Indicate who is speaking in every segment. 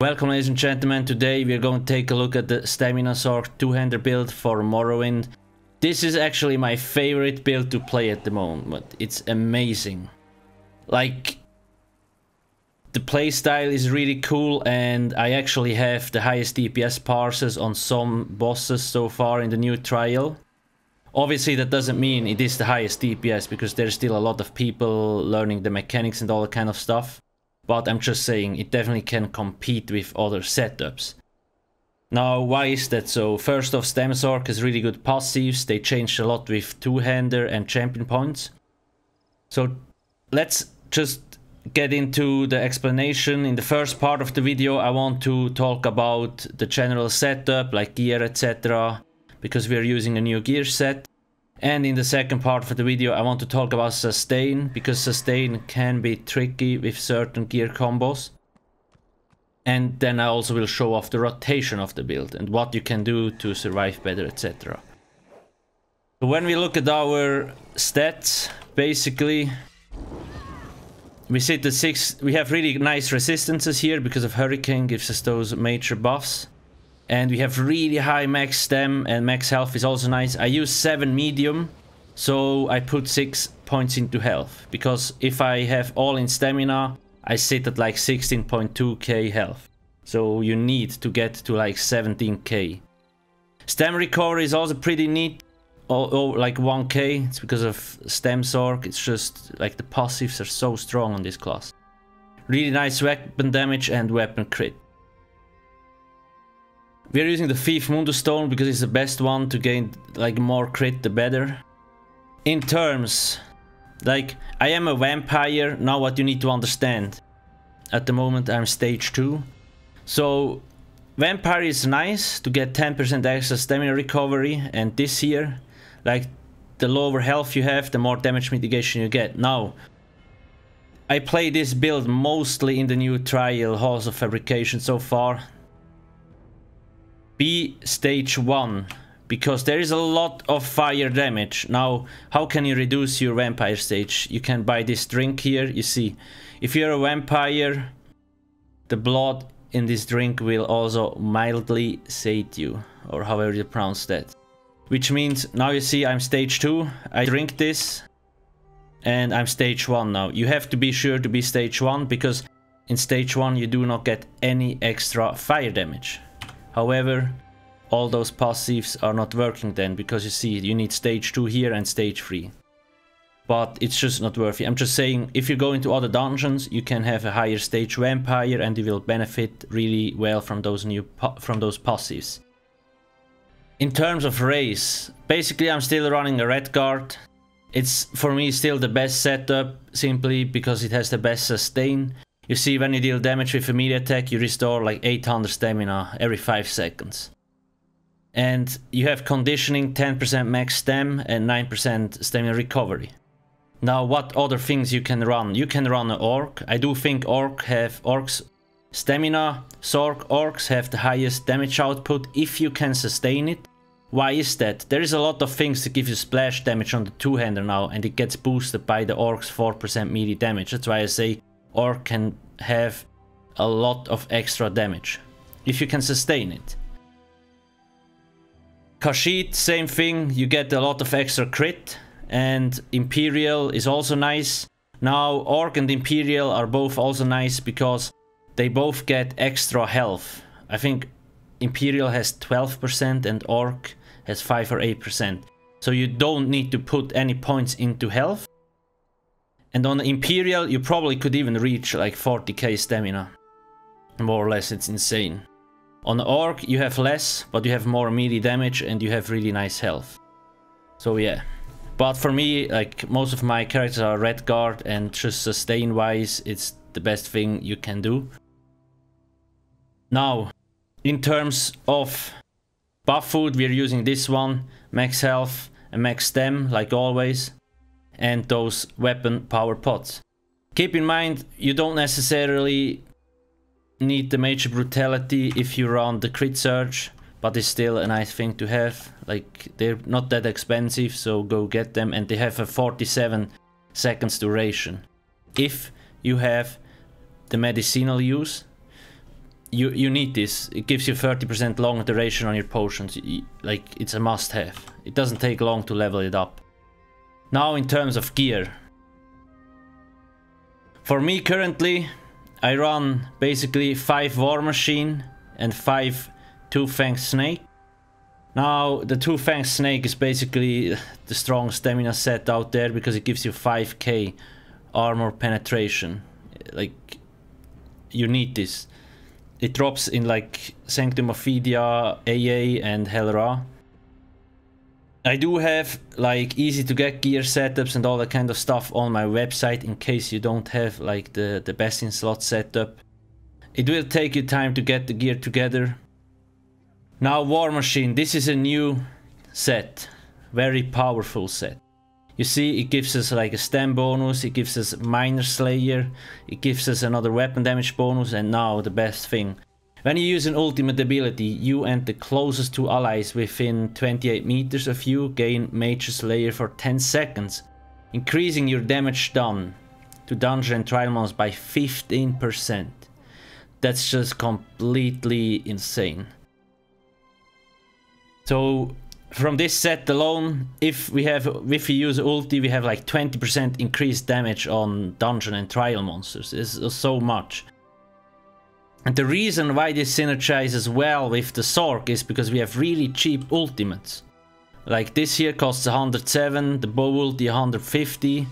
Speaker 1: Welcome ladies and gentlemen, today we are going to take a look at the Stamina Sorc two-hander build for Morrowind. This is actually my favorite build to play at the moment. It's amazing. Like, the playstyle is really cool and I actually have the highest DPS parsers on some bosses so far in the new trial. Obviously that doesn't mean it is the highest DPS because there's still a lot of people learning the mechanics and all that kind of stuff. But I'm just saying, it definitely can compete with other setups. Now, why is that so? First off, Stam Sorc has really good passives. They changed a lot with two-hander and champion points. So, let's just get into the explanation. In the first part of the video, I want to talk about the general setup, like gear, etc. Because we are using a new gear set. And in the second part of the video I want to talk about sustain, because sustain can be tricky with certain gear combos. And then I also will show off the rotation of the build and what you can do to survive better, etc. So when we look at our stats, basically we sit at 6, we have really nice resistances here because of Hurricane gives us those major buffs. And we have really high max stem and max health is also nice. I use 7 medium, so I put 6 points into health. Because if I have all in stamina, I sit at like 16.2k health. So you need to get to like 17k. Stem recovery is also pretty neat. Like 1k, it's because of Stam Sorc. It's just like the passives are so strong on this class. Really nice weapon damage and weapon crit. We are using the Thief Mundus Stone because it's the best one to gain like more crit the better. In terms, like I am a vampire, now what you need to understand. At the moment I'm stage 2. So vampire is nice to get 10% extra stamina recovery, and this here, like the lower health you have, the more damage mitigation you get. Now, I play this build mostly in the new trial Halls of Fabrication so far. Be stage 1 because there is a lot of fire damage. Now, how can you reduce your vampire stage? You can buy this drink here. You see, if you're a vampire, the blood in this drink will also mildly sate you, or however you pronounce that. Which means now you see I'm stage 2. I drink this and I'm stage 1 now. You have to be sure to be stage 1 because in stage 1 you do not get any extra fire damage. However, all those passives are not working then, because you see, you need stage 2 here and stage 3. But it's just not worth it. I'm just saying, if you go into other dungeons, you can have a higher stage vampire and you will benefit really well from those passives. In terms of race, basically I'm still running a red guard. It's for me still the best setup, simply because it has the best sustain. You see, when you deal damage with a melee attack, you restore like 800 stamina every 5 seconds. And you have conditioning, 10% max stam and 9% stamina recovery. Now, what other things you can run? You can run an orc. I do think orcs, stamina, sorc orcs have the highest damage output if you can sustain it. Why is that? There is a lot of things to give you splash damage on the two-hander now, and it gets boosted by the orc's 4% melee damage. That's why I say orc can have a lot of extra damage if you can sustain it. Khajiit, same thing, you get a lot of extra crit, and Imperial is also nice. Now orc and Imperial are both also nice because they both get extra health. I think Imperial has 12% and orc has 5 or 8%. So you don't need to put any points into health. And on the Imperial, you probably could even reach like 40k stamina. More or less, it's insane. On the Orc, you have less, but you have more melee damage and you have really nice health. So yeah. But for me, like most of my characters are red guard, and just sustain wise, it's the best thing you can do. Now, in terms of buff food, we're using this one, max health and max stem, like always. And those weapon power pots. Keep in mind, you don't necessarily need the major brutality if you run the crit surge, but it's still a nice thing to have. Like, they're not that expensive, so go get them, and they have a 47 seconds duration. If you have the medicinal use, you need this. It gives you 30% longer duration on your potions. Like, it's a must-have. It doesn't take long to level it up. Now in terms of gear. For me currently, I run basically 5 War Machine and 5 Two-Fanged Snake. Now the Two-Fanged Snake is basically the strong stamina set out there because it gives you 5k armor penetration. Like, you need this. It drops in like Sanctum of Fidia, AA and Hel-Ra. I do have like easy to get gear setups and all that kind of stuff on my website in case you don't have like the best in slot setup. It will take you time to get the gear together. Now War Machine, this is a new set, very powerful set. You see, it gives us like a stem bonus, it gives us Minor Slayer, it gives us another weapon damage bonus, and now the best thing. When you use an ultimate ability, you and the closest two allies within 28 meters of you gain Major Slayer for 10 seconds, increasing your damage done to dungeon and trial monsters by 15%. That's just completely insane. So from this set alone, if we use ulti, we have like 20% increased damage on dungeon and trial monsters. It's so much. And the reason why this synergizes well with the sorc is because we have really cheap ultimates. Like this here costs 107, the bow ulti 150,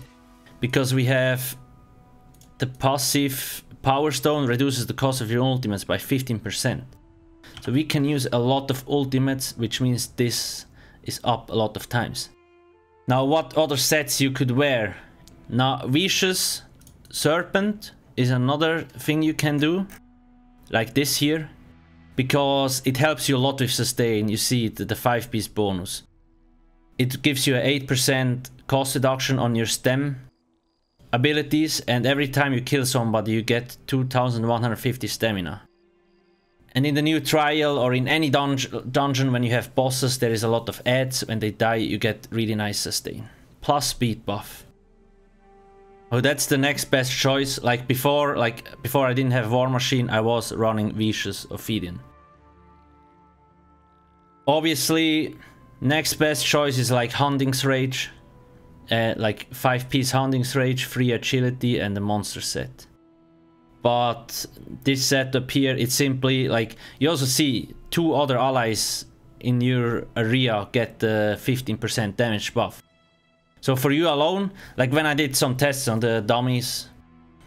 Speaker 1: because we have the passive Power Stone reduces the cost of your ultimates by 15%. So we can use a lot of ultimates, which means this is up a lot of times. Now what other sets you could wear? Now Vicious Serpent is another thing you can do. Like this here, because it helps you a lot with sustain. You see the 5-piece bonus. It gives you an 8% cost reduction on your stem abilities, and every time you kill somebody you get 2150 stamina. And in the new trial or in any dungeon when you have bosses, there is a lot of ads. When they die you get really nice sustain. Plus speed buff. Oh, that's the next best choice. Like before I didn't have War Machine, I was running Vicious Ophidian. Obviously, next best choice is like Hunting's Rage. Like 5-piece Hunting's Rage, free agility and the monster set. But this setup here, it's simply like, you also see 2 other allies in your area get the 15% damage buff. So for you alone, like when I did some tests on the dummies,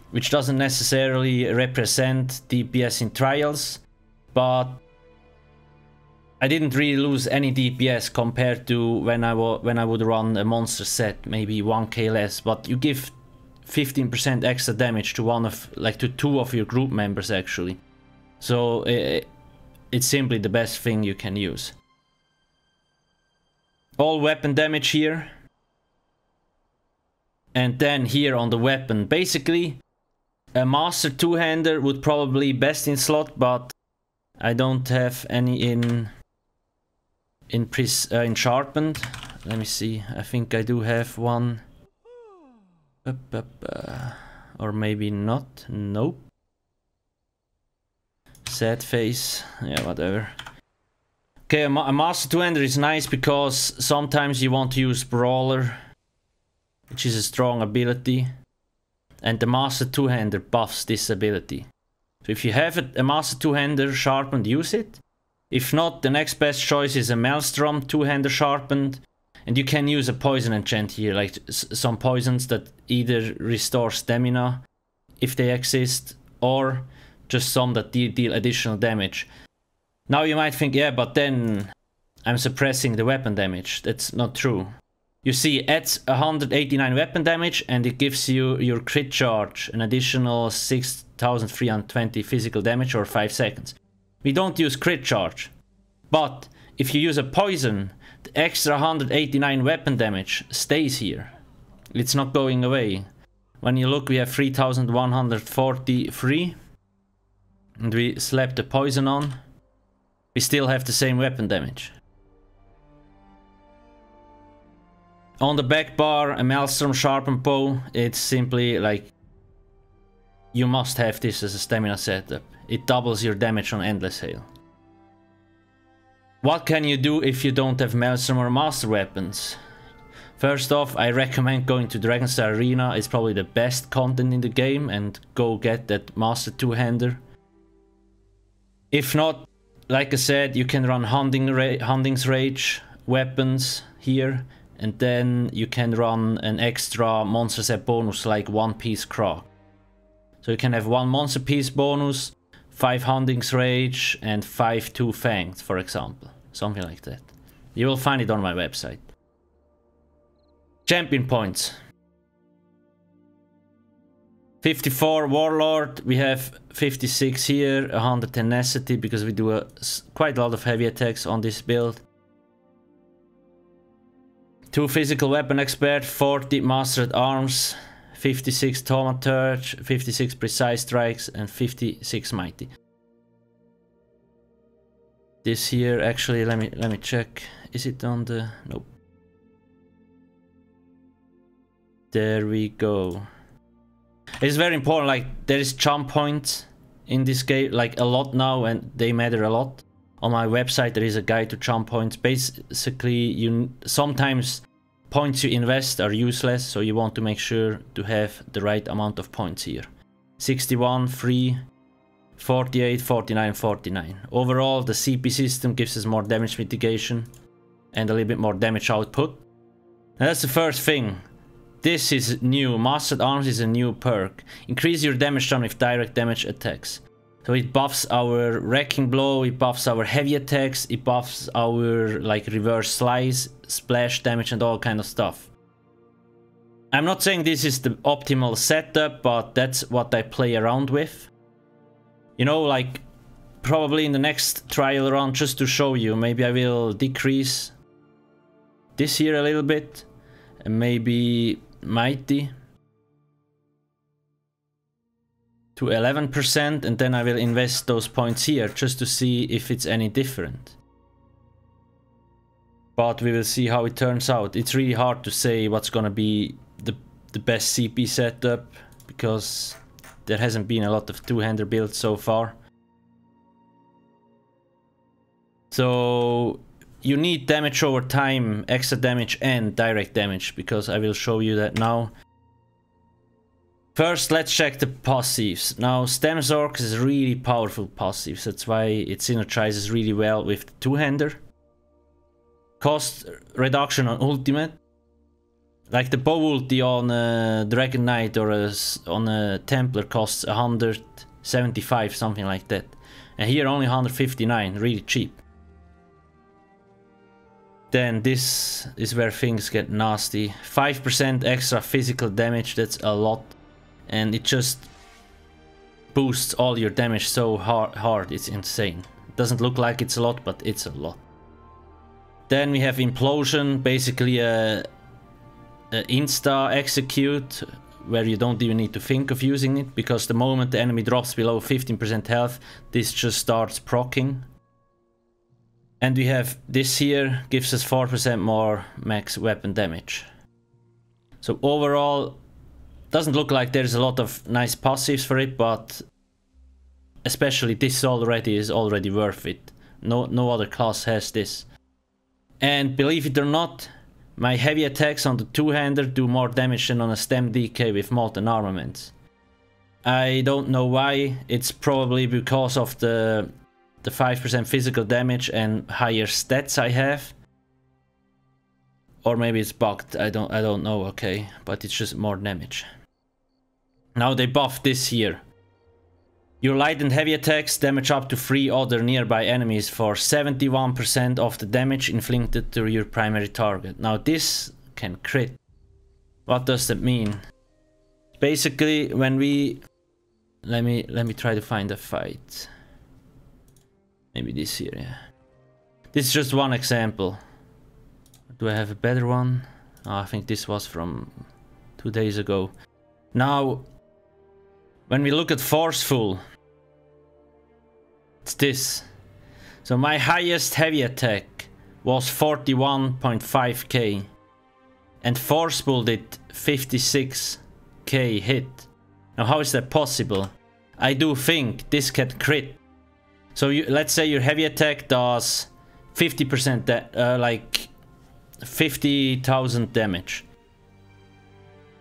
Speaker 1: which doesn't necessarily represent DPS in trials, but I didn't really lose any DPS compared to when I would run a monster set, maybe 1k less, but you give 15% extra damage to 2 of your group members actually. So it's simply the best thing you can use. All weapon damage here. And then here on the weapon, basically a Master Two-Hander would probably be best in slot, but I don't have any in Sharpened. Let me see, I think I do have one. Or maybe not, nope. Sad face, yeah, whatever. Okay, a Master Two-Hander is nice because sometimes you want to use Brawler, which is a strong ability, and the Master Two-Hander buffs this ability. So if you have a Master Two-Hander Sharpened, use it. If not, the next best choice is a Maelstrom Two-Hander Sharpened, and you can use a poison enchant here, like some poisons that either restore stamina, if they exist, or just some that deal additional damage. Now you might think, yeah, but then I'm suppressing the weapon damage. That's not true. You see, it adds 189 weapon damage and it gives you your crit charge, an additional 6320 physical damage or 5 seconds. We don't use crit charge, but if you use a poison, the extra 189 weapon damage stays here. It's not going away. When you look, we have 3143 and we slap the poison on. We still have the same weapon damage. On the back bar, a Maelstrom Sharpened Bow, it's simply like you must have this as a stamina setup. It doubles your damage on Endless Hail. What can you do if you don't have Maelstrom or Master Weapons? First off, I recommend going to Dragonstar Arena. It's probably the best content in the game, and go get that Master Two-Hander. If not, like I said, you can run Hunting's Rage weapons here, and then you can run an extra monster set bonus like 1 piece Croc. So you can have 1 monster piece bonus, 5 Hunting's Rage, and 5 Two Fanged, for example. Something like that. You will find it on my website. Champion points. 54 Warlord, we have 56 here, 100 Tenacity, because we do quite a lot of heavy attacks on this build. 2 Physical Weapon Expert, 40 Master at Arms, 56 Thaumaturge, 56 Precise Strikes, and 56 Mighty. This here, actually, let me check. Is it on the... Nope. There we go. It's very important, like, there is jump points in this game, like, a lot now, and they matter a lot. On my website there is a guide to jump points. Basically, sometimes points you invest are useless, so you want to make sure to have the right amount of points here. 61, 3, 48, 49, 49. Overall, the CP system gives us more damage mitigation and a little bit more damage output. And that's the first thing. This is new. Mastered Arms is a new perk. Increase your damage done with direct damage attacks. So it buffs our Wrecking Blow, it buffs our heavy attacks, it buffs our like reverse slice, splash damage and all kind of stuff. I'm not saying this is the optimal setup, but that's what I play around with. You know, like probably in the next trial run, just to show you, maybe I will decrease this here a little bit and maybe Mighty to 11%, and then I will invest those points here just to see if it's any different. But we will see how it turns out. It's really hard to say what's gonna be the best CP setup, because there hasn't been a lot of two-hander builds so far. So you need damage over time, extra damage and direct damage, because I will show you that now. First, let's check the passives. Now, Stem Sorc is really powerful passives. That's why it synergizes really well with the two-hander. Cost reduction on ultimate. Like the bow ulti on a Dragon Knight or on a Templar costs 175, something like that. And here only 159, really cheap. Then this is where things get nasty. 5% extra physical damage, that's a lot. And it just boosts all your damage so hard, it's insane. It doesn't look like it's a lot, but it's a lot. Then we have Implosion, basically a insta execute, where you don't even need to think of using it, because the moment the enemy drops below 15% health, this just starts proccing. And we have this here, gives us 4% more max weapon damage. So overall, doesn't look like there's a lot of nice passives for it, but especially this already is already worth it. No other class has this. And believe it or not, my heavy attacks on the two-hander do more damage than on a stem DK with Molten Armaments. I don't know why. It's probably because of the 5% physical damage and higher stats I have. Or maybe it's bugged, I don't know, okay. But it's just more damage. Now they buff this here. Your light and heavy attacks damage up to 3 other nearby enemies for 71% of the damage inflicted to your primary target. Now this can crit. What does that mean? Basically, when we... Let me try to find a fight. Maybe this here, yeah. This is just one example. Do I have a better one? Oh, I think this was from 2 days ago. Now, when we look at Forceful, it's this. So my highest heavy attack was 41.5k. And Forceful did 56k hit. Now how is that possible? I do think this can crit. So let's say your heavy attack does 50%, like 50,000 damage.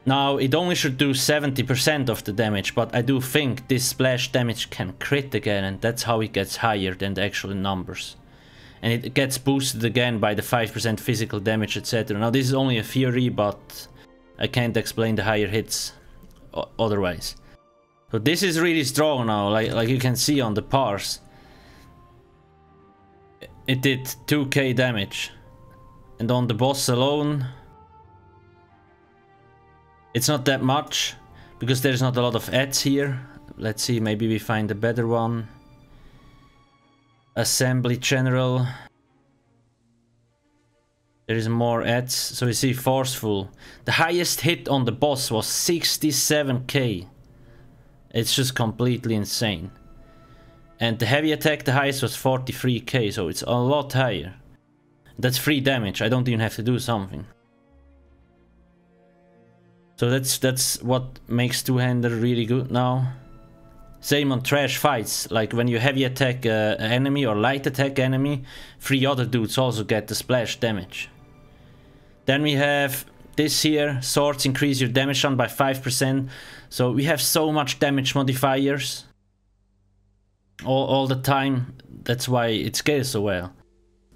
Speaker 1: Now it only should do 70% of the damage, but I do think this splash damage can crit again, and that's how it gets higher than the actual numbers. And it gets boosted again by the 5% physical damage, etc. Now this is only a theory, but I can't explain the higher hits otherwise. So this is really strong now, like you can see on the parse. It did 2k damage. And on the boss alone, it's not that much, because there's not a lot of ads here. Let's see, maybe we find a better one. Assembly General. There is more ads. So you see Forceful. The highest hit on the boss was 67k. It's just completely insane. And the heavy attack, the highest was 43k, so it's a lot higher. That's free damage, I don't even have to do something. So that's what makes two-hander really good now. Same on trash fights, like when you heavy attack an enemy or light attack enemy, 3 other dudes also get the splash damage. Then we have this here, swords increase your damage on by 5%. So we have so much damage modifiers all the time, that's why it scales so well.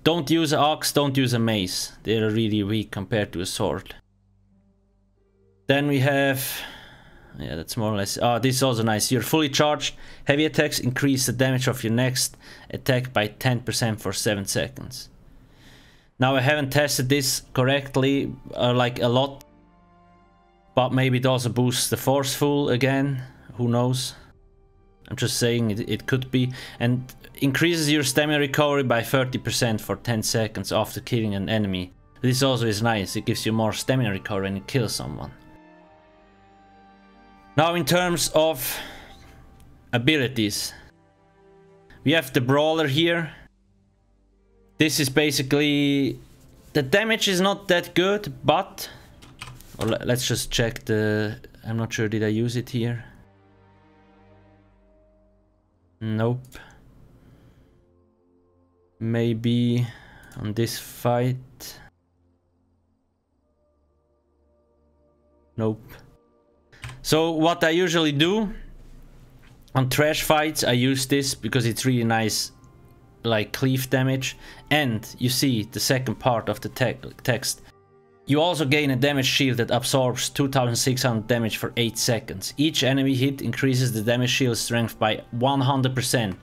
Speaker 1: Don't use an axe, don't use a mace, they're really weak compared to a sword. Then we have, yeah, that's more or less, this is also nice. You're fully charged, heavy attacks increase the damage of your next attack by 10% for 7 seconds. Now I haven't tested this correctly, like a lot, but maybe it also boosts the Forceful again, who knows. I'm just saying it could be. And increases your stamina recovery by 30% for 10 seconds after killing an enemy. This also is nice, it gives you more stamina recovery when you kill someone. Now in terms of abilities, we have the Brawler here. This is basically, the damage is not that good, but, or let's just check the, I'm not sure, did I use it here? Nope. Maybe on this fight. Nope. So what I usually do on trash fights, I use this because it's really nice, like cleave damage. And you see the second part of the text. You also gain a damage shield that absorbs 2600 damage for 8 seconds. Each enemy hit increases the damage shield strength by 100%.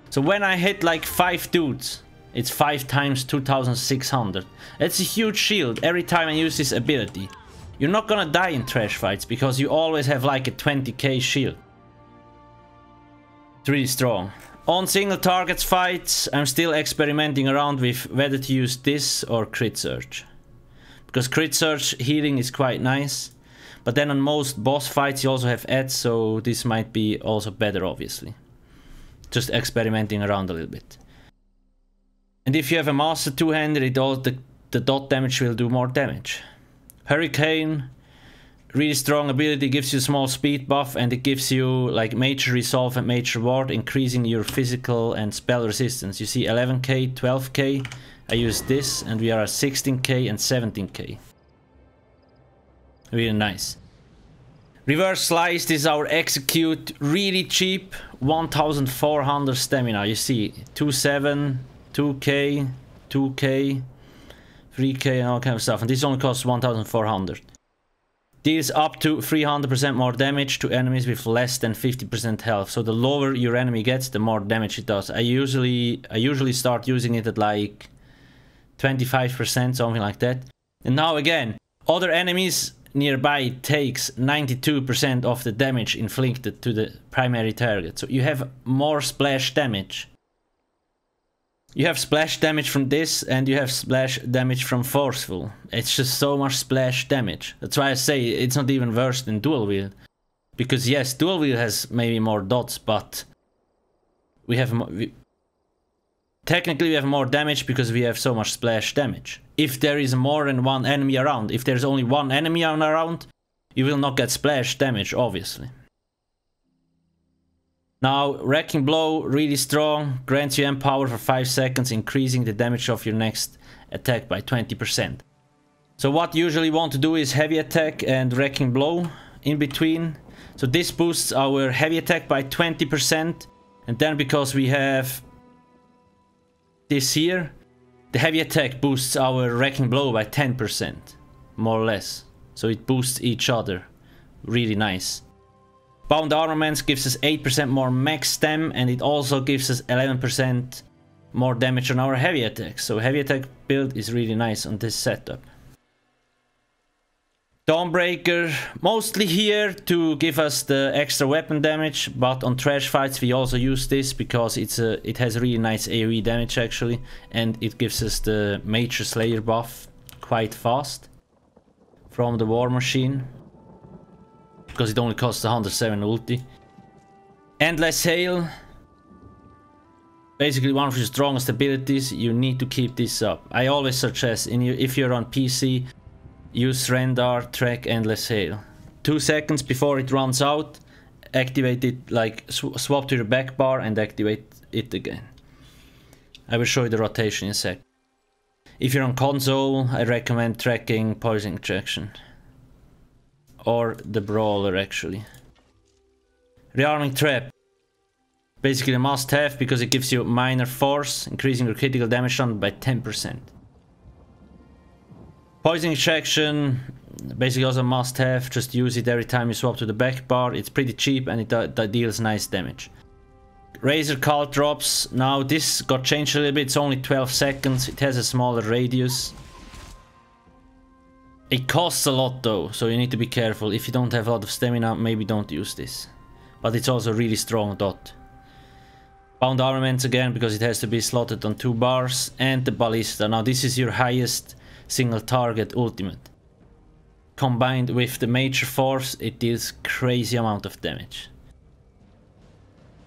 Speaker 1: So when I hit like 5 dudes, it's 5 times 2600. It's a huge shield every time I use this ability. You're not gonna die in trash fights because you always have like a 20k shield. It's really strong. On single targets fights, I'm still experimenting around with whether to use this or crit surge. Because crit surge healing is quite nice. But then on most boss fights you also have ads, so this might be also better obviously. Just experimenting around a little bit. And if you have a master two-hander, the dot damage will do more damage. Hurricane, really strong ability, gives you a small speed buff, and it gives you like major resolve and major ward, increasing your physical and spell resistance. You see 11k, 12k, I use this, and we are at 16k and 17k. Really nice. Reverse Slice, this is our execute, really cheap, 1400 stamina. You see 2.7, 2k, 2k, 3k and all kind of stuff, and this only costs 1400. Deals up to 300% more damage to enemies with less than 50% health. So the lower your enemy gets, the more damage it does. I usually start using it at like 25%, something like that. And now again, other enemies nearby takes 92% of the damage inflicted to the primary target. So you have more splash damage. You have splash damage from this, and you have splash damage from Forceful. It's just so much splash damage. That's why I say it's not even worse than dual wield. Because yes, dual wield has maybe more dots, but we have technically we have more damage because we have so much splash damage. If there is more than one enemy around, if there's only one enemy around, you will not get splash damage, obviously. Now, Wrecking Blow, really strong, grants you empower for 5 seconds, increasing the damage of your next attack by 20%. So what you usually want to do is heavy attack and Wrecking Blow in between. So this boosts our heavy attack by 20%, and then because we have this here, the heavy attack boosts our Wrecking Blow by 10%, more or less. So it boosts each other, really nice. Bound Armaments gives us 8% more max stam, and it also gives us 11% more damage on our heavy attack. So heavy attack build is really nice on this setup. Dawnbreaker, mostly here to give us the extra weapon damage, but on trash fights we also use this because it has really nice AoE damage actually, and it gives us the Major Slayer buff quite fast from the War Machine, because it only costs 107 ulti. Endless Hail, basically one of your strongest abilities. You need to keep this up. I always suggest, if you're on PC, use Rendar, track Endless Hail. 2 seconds before it runs out, activate it, like swap to your back bar and activate it again. I will show you the rotation in a sec. If you're on console, I recommend tracking Poison Injection. Or the Brawler actually. Rearming Trap. Basically a must have because it gives you minor force, increasing your critical damage done by 10%. Poison Injection, basically also a must have, just use it every time you swap to the back bar. It's pretty cheap and it deals nice damage. Razor Cult drops, now this got changed a little bit, it's only 12 seconds, it has a smaller radius. It costs a lot though, so you need to be careful. If you don't have a lot of stamina, maybe don't use this. But it's also a really strong dot. Bound Armaments again, because it has to be slotted on 2 bars, and the Ballista. Now this is your highest single target ultimate. Combined with the Major Force, it deals crazy amount of damage.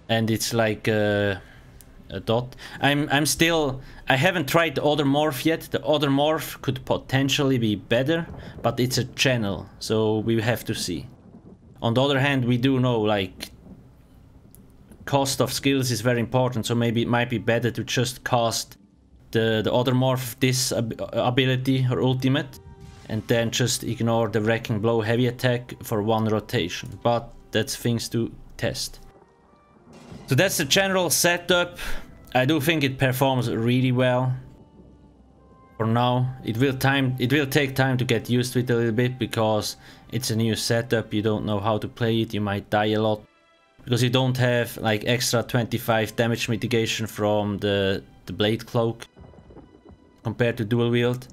Speaker 1: And it's like a dot. I haven't tried the other morph yet. The other morph could potentially be better, but it's a channel, so we have to see. On the other hand, we do know like cost of skills is very important, so maybe it might be better to just cast the other morph, this ability or ultimate, and then just ignore the Wrecking Blow heavy attack for 1 rotation. But that's things to test. So that's the general setup. I do think it performs really well. For now, it will take time to get used to it a little bit because it's a new setup. You don't know how to play it. You might die a lot because you don't have like extra 25 damage mitigation from the Blade Cloak compared to dual wield.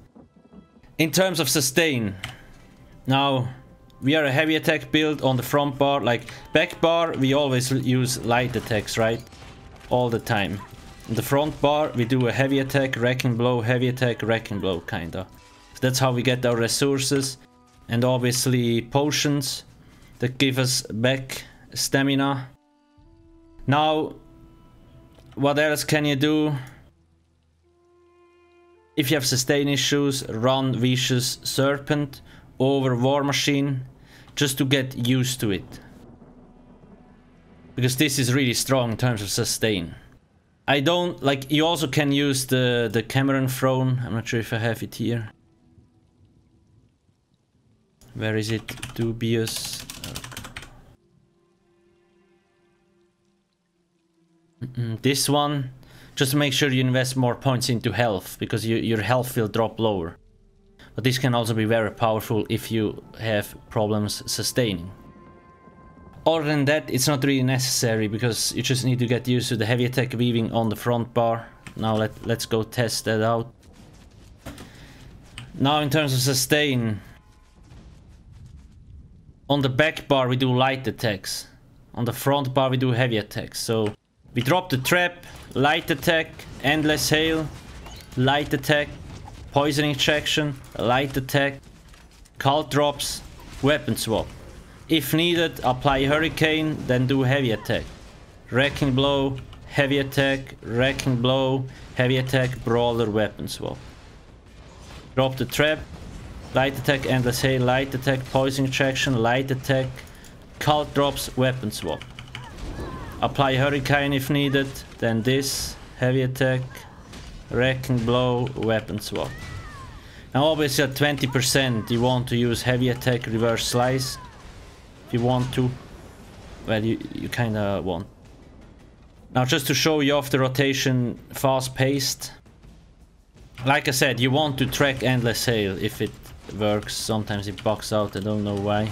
Speaker 1: In terms of sustain, now we are a heavy attack build on the front bar. Like back bar, we always use light attacks, right? All the time. On the front bar, we do a heavy attack, Wrecking Blow, heavy attack, Wrecking Blow, kinda. So that's how we get our resources. And obviously potions that give us back stamina. Now, what else can you do? If you have sustain issues, run Vicious Serpent over War Machine just to get used to it. Because this is really strong in terms of sustain. I don't, like, you also can use the Cameron Throne. I'm not sure if I have it here. Where is it? Dubious. This one. Just make sure you invest more points into health, because your health will drop lower. But this can also be very powerful if you have problems sustaining. Other than that, it's not really necessary, because you just need to get used to the heavy attack weaving on the front bar. Now let's go test that out. Now in terms of sustain, on the back bar we do light attacks. On the front bar we do heavy attacks. So we drop the trap, light attack, endless hail, light attack, poison injection, light attack, cult drops, weapon swap. If needed, apply hurricane, then do heavy attack. Wrecking blow, heavy attack, wrecking blow, heavy attack, brawler, weapon swap. Drop the trap, light attack, endless hail, light attack, poison injection, light attack, cult drops, weapon swap. Apply Hurricane if needed. Then this, heavy attack, wrecking blow, weapon swap. Now obviously at 20% you want to use heavy attack, reverse slice. If you want to. Well, you kinda want. Now just to show you off the rotation fast paced. Like I said, you want to track Endless Hail if it works. Sometimes it bugs out, I don't know why.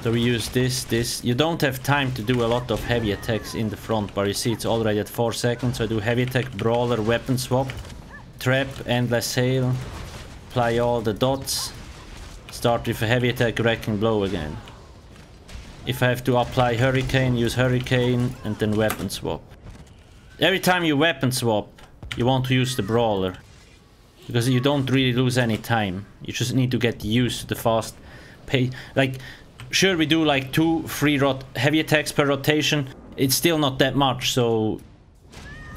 Speaker 1: So we use this. You don't have time to do a lot of heavy attacks in the front bar. You see it's already at 4 seconds. So I do heavy attack, brawler, weapon swap, trap, Endless Hail, apply all the dots, start with a heavy attack, wrecking blow again. If I have to apply Hurricane, use Hurricane and then weapon swap. Every time you weapon swap, you want to use the brawler. Because you don't really lose any time. You just need to get used to the fast pace. Like, sure we do like 2-3 heavy attacks per rotation. It's still not that much, so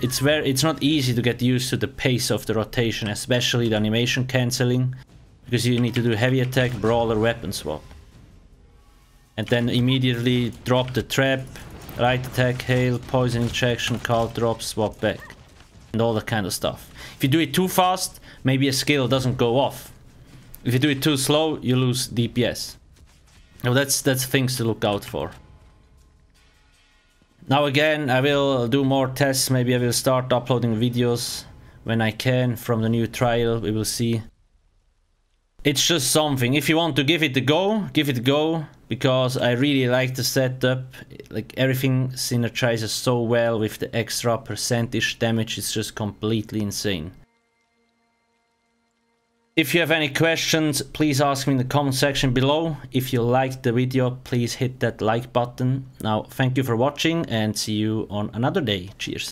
Speaker 1: it's not easy to get used to the pace of the rotation, especially the animation cancelling. Because you need to do heavy attack, brawler, weapon swap. And then immediately drop the trap, right attack, hail, poison injection, cult drop, swap back. And all that kind of stuff. If you do it too fast, maybe a skill doesn't go off. If you do it too slow, you lose DPS. Now that's things to look out for. Now again, I will do more tests. Maybe I will start uploading videos when I can from the new trial. We will see. It's just something. If you want to give it a go, give it a go. Because I really like the setup. Like everything synergizes so well with the extra percentage damage. It's just completely insane. If you have any questions, please ask me in the comment section below. If you liked the video, please hit that like button. Now, thank you for watching and see you on another day. Cheers.